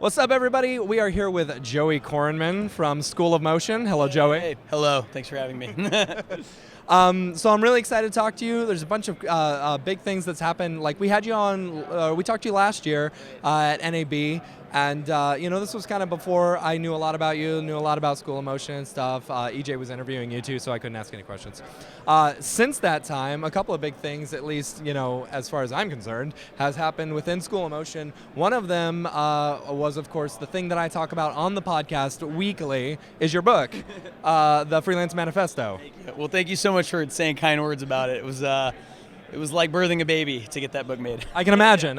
What's up, everybody? We are here with Joey Korenman from School of Motion. Hello, Joey. Hey, hello. Thanks for having me. So I'm really excited to talk to you. There's a bunch of big things that's happened. Like we had you on, we talked to you last year at NAB, and this was kind of before I knew a lot about you, knew a lot about School of Motion and stuff. EJ was interviewing you too, so I couldn't ask any questions. Since that time, a couple of big things, at least as far as I'm concerned, has happened within School of Motion. One of them was, of course, the thing that I talk about on the podcast weekly is your book, The Freelance Manifesto. Well, thank you so much for saying kind words about it. It was like birthing a baby to get that book made. I can imagine.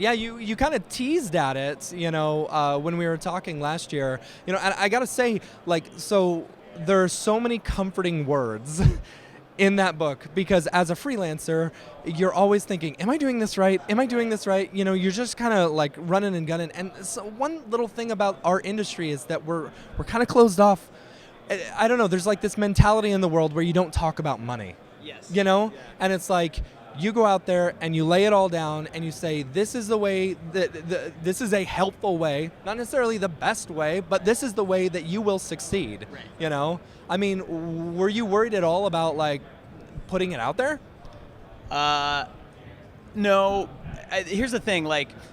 Yeah, you kind of teased at it, when we were talking last year. And I got to say, so there are so many comforting words in that book, because as a freelancer, you're always thinking, am I doing this right? Am I doing this right? You're just kind of like running and gunning. And so one little thing about our industry is that we're kind of closed off. I don't know, there's like this mentality in the world where you don't talk about money. Yes. Yeah. And it's like you go out there and you lay it all down and you say, this is the way, this is a helpful way, not necessarily the best way, but this is the way that you will succeed. Right. I mean, were you worried at all about like putting it out there? No. Here's the thing,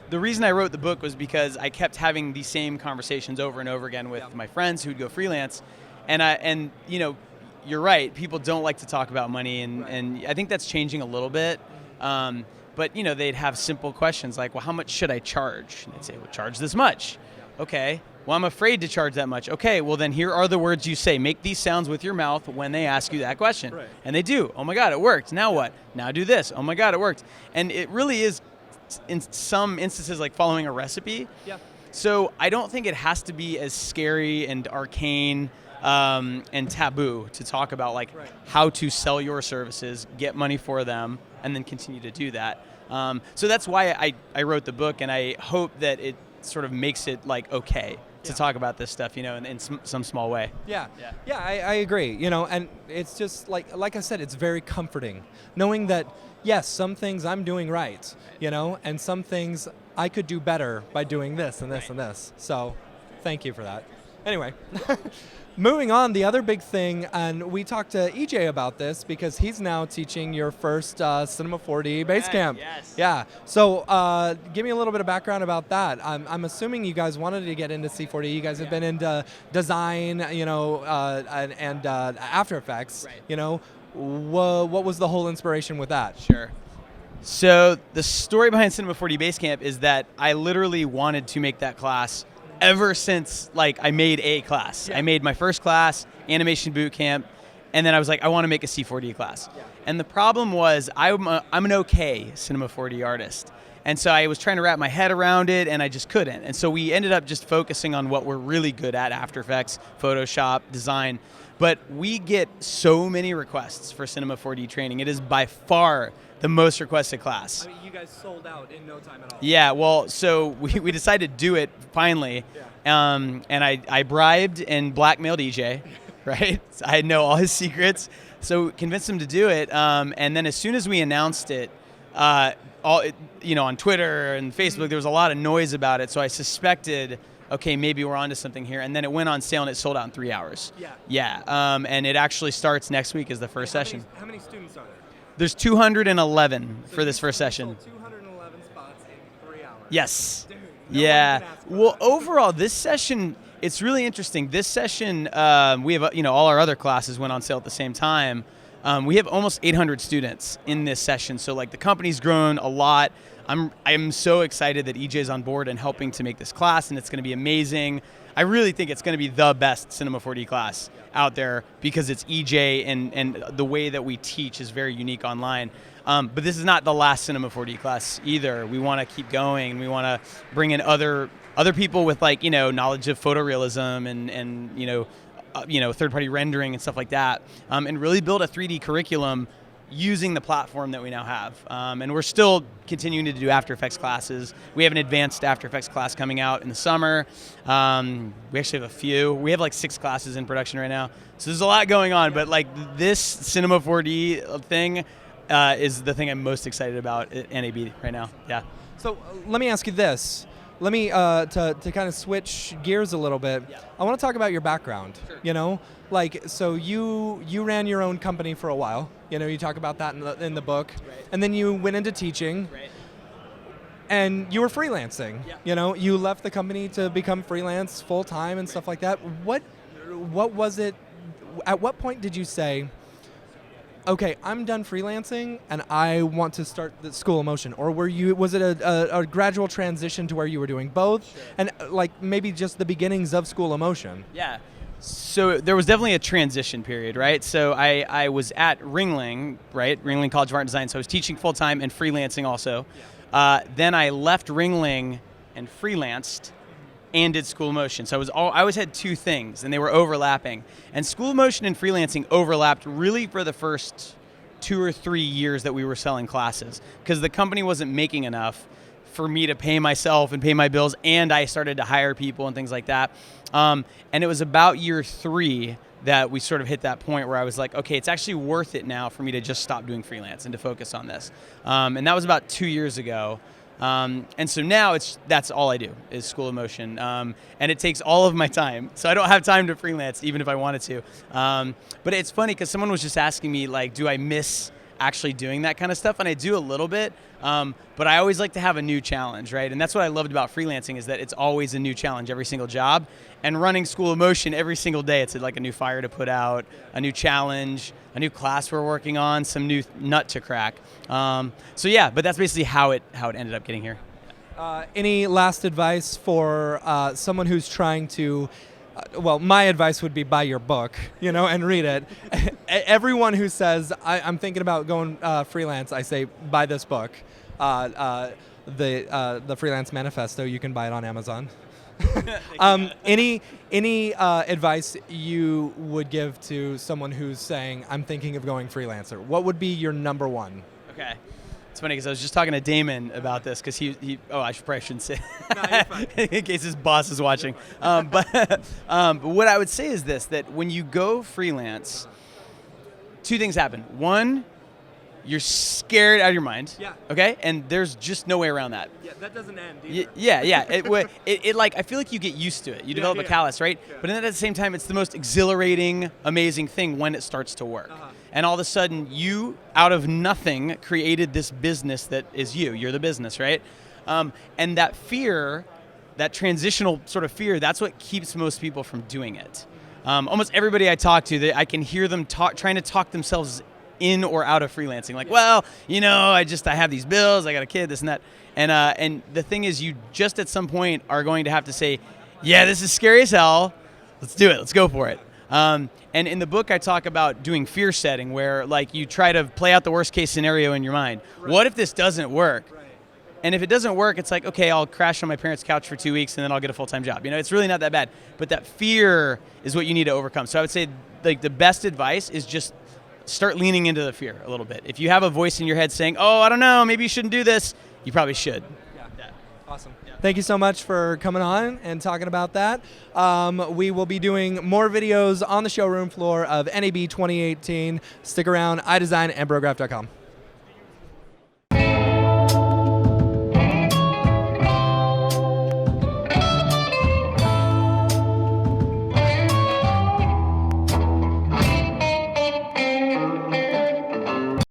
the reason I wrote the book was because I kept having these same conversations over and over again with my friends who'd go freelance. And you're right, people don't like to talk about money, and I think that's changing a little bit. But they'd have simple questions like, well, how much should I charge? And they'd say, well, charge this much. Okay, well, I'm afraid to charge that much. Okay, well, then here are the words you say. Make these sounds with your mouth when they ask you that question. Right. And they do. Oh my God, it worked. Now what? Now do this. Oh my God, it worked. And it really is, in some instances, like following a recipe. Yeah. So I don't think it has to be as scary and arcane and taboo to talk about how to sell your services, get money for them, and then continue to do that. So that's why I wrote the book, and I hope that it sort of makes it okay to talk about this stuff, in some small way. Yeah, I agree. And it's just like I said, it's very comforting knowing that yes, some things I'm doing right, and some things I could do better by doing this and this and this. So, thank you for that. Anyway. Moving on, the other big thing, and we talked to EJ about this because he's now teaching your first Cinema 4D Basecamp. Yes. Yeah. So give me a little bit of background about that. I'm assuming you guys wanted to get into C4D. You guys have been into design, and After Effects. Right. What was the whole inspiration with that? Sure. So the story behind Cinema 4D Basecamp is that I literally wanted to make that class ever since I made a class. Yeah. I made my first class, Animation Boot Camp, and then I was like, I want to make a C4D class. Yeah. And the problem was I'm an okay Cinema 4D artist. And so I was trying to wrap my head around it, and I just couldn't. And so we ended up just focusing on what we're really good at, After Effects, Photoshop, design. But we get so many requests for Cinema 4D training. It is by far the most requested class. I mean, you guys sold out in no time at all. Yeah, well, so we decided to do it finally. Yeah. And I bribed and blackmailed EJ, right? So I know all his secrets. So convinced him to do it. And then as soon as we announced it, on Twitter and Facebook, there was a lot of noise about it. So I suspected, okay, maybe we're onto something here. And then it went on sale and it sold out in 3 hours. Yeah. Yeah. And it actually starts next week as the first session. How many students are there? There's 211 for this first session. 211 spots in 3 hours. Yes. Dude, yeah. Well, overall, this session, it's really interesting. This session, we have, all our other classes went on sale at the same time. We have almost 800 students in this session. So the company's grown a lot. I'm so excited that EJ's on board and helping to make this class, and it's going to be amazing. I really think it's going to be the best Cinema 4D class out there because it's EJ and the way that we teach is very unique online. But this is not the last Cinema 4D class either. We want to keep going, and we want to bring in other people with knowledge of photorealism and third-party rendering and stuff like that, and really build a 3D curriculum using the platform that we now have. And we're still continuing to do After Effects classes. We have an advanced After Effects class coming out in the summer. We actually have a few. We have 6 classes in production right now. So there's a lot going on, but this Cinema 4D thing is the thing I'm most excited about at NAB right now. Yeah. So let me ask you this. let me to kind of switch gears a little bit. Yeah. I want to talk about your background. Sure. You know, like so you ran your own company for a while. You know, you talk about that in the book, Right. and then you went into teaching. Right. And you were freelancing. Yeah. You know, you left the company to become freelance full time and stuff like that. What was it? At what point did you say, okay, I'm done freelancing and I want to start the School of Motion? Or was it a gradual transition to where you were doing both? Sure. And like maybe just the beginnings of School of Motion? Yeah. So there was definitely a transition period, right? So I was at Ringling, right? Ringling College of Art and Design. So I was teaching full time and freelancing also. Yeah. Then I left Ringling and freelanced and did School of Motion. So I always had two things, and they were overlapping. And School of Motion and freelancing overlapped really for the first 2 or 3 years that we were selling classes, because the company wasn't making enough for me to pay myself and pay my bills, and I started to hire people and things like that. And it was about year 3 that we sort of hit that point where I was like, okay, it's actually worth it now for me to just stop doing freelance and to focus on this. And that was about 2 years ago. And so now that's all I do is School of Motion. And it takes all of my time. So I don't have time to freelance even if I wanted to. But it's funny because someone was just asking me, like, do I miss actually doing that kind of stuff? And I do a little bit. But I always like to have a new challenge, right? And that's what I loved about freelancing, is that it's always a new challenge every single job. And running School of Motion every single day, it's like a new fire to put out, a new challenge, a new class we're working on, some new nut to crack. So yeah, but that's basically how it ended up getting here. Any last advice for someone who's trying to, well, my advice would be buy your book, you know, and read it. Everyone who says, I'm thinking about going freelance, I say, buy this book. The Freelance Manifesto, you can buy it on Amazon. Any advice you would give to someone who's saying, I'm thinking of going freelancer? What would be your number one? Okay. It's funny because I was just talking to Damon about this because I probably shouldn't say No, you're fine. in case his boss is watching. But what I would say is this, that when you go freelance, 2 things happen. One, you're scared out of your mind. Yeah. Okay? And there's just no way around that. Yeah, that doesn't end either. Yeah. It like, I feel like you get used to it. You develop a callus, right? Yeah. But then at the same time, it's the most exhilarating, amazing thing when it starts to work. Uh-huh. And all of a sudden, you, out of nothing, created this business that is you. You're the business, right? And that fear, that transitional sort of fear, that's what keeps most people from doing it. Almost everybody I talk to, I can hear them trying to talk themselves in or out of freelancing. Like, well, you know, I have these bills, I got a kid, this and that. And the thing is, you just at some point are going to have to say, yeah, this is scary as hell. Let's do it. Let's go for it. And in the book, I talk about doing fear setting, where like you try to play out the worst case scenario in your mind. Right. What if this doesn't work? Right. And if it doesn't work, it's like, okay, I'll crash on my parents' couch for 2 weeks and then I'll get a full-time job. You know, it's really not that bad. But that fear is what you need to overcome. So I would say like the best advice is just start leaning into the fear a little bit. If you have a voice in your head saying, oh, I don't know, maybe you shouldn't do this, you probably should. Yeah. Awesome. Yeah. Thank you so much for coming on and talking about that. We will be doing more videos on the showroom floor of NAB 2018. Stick around, iDesign and Brograph.com.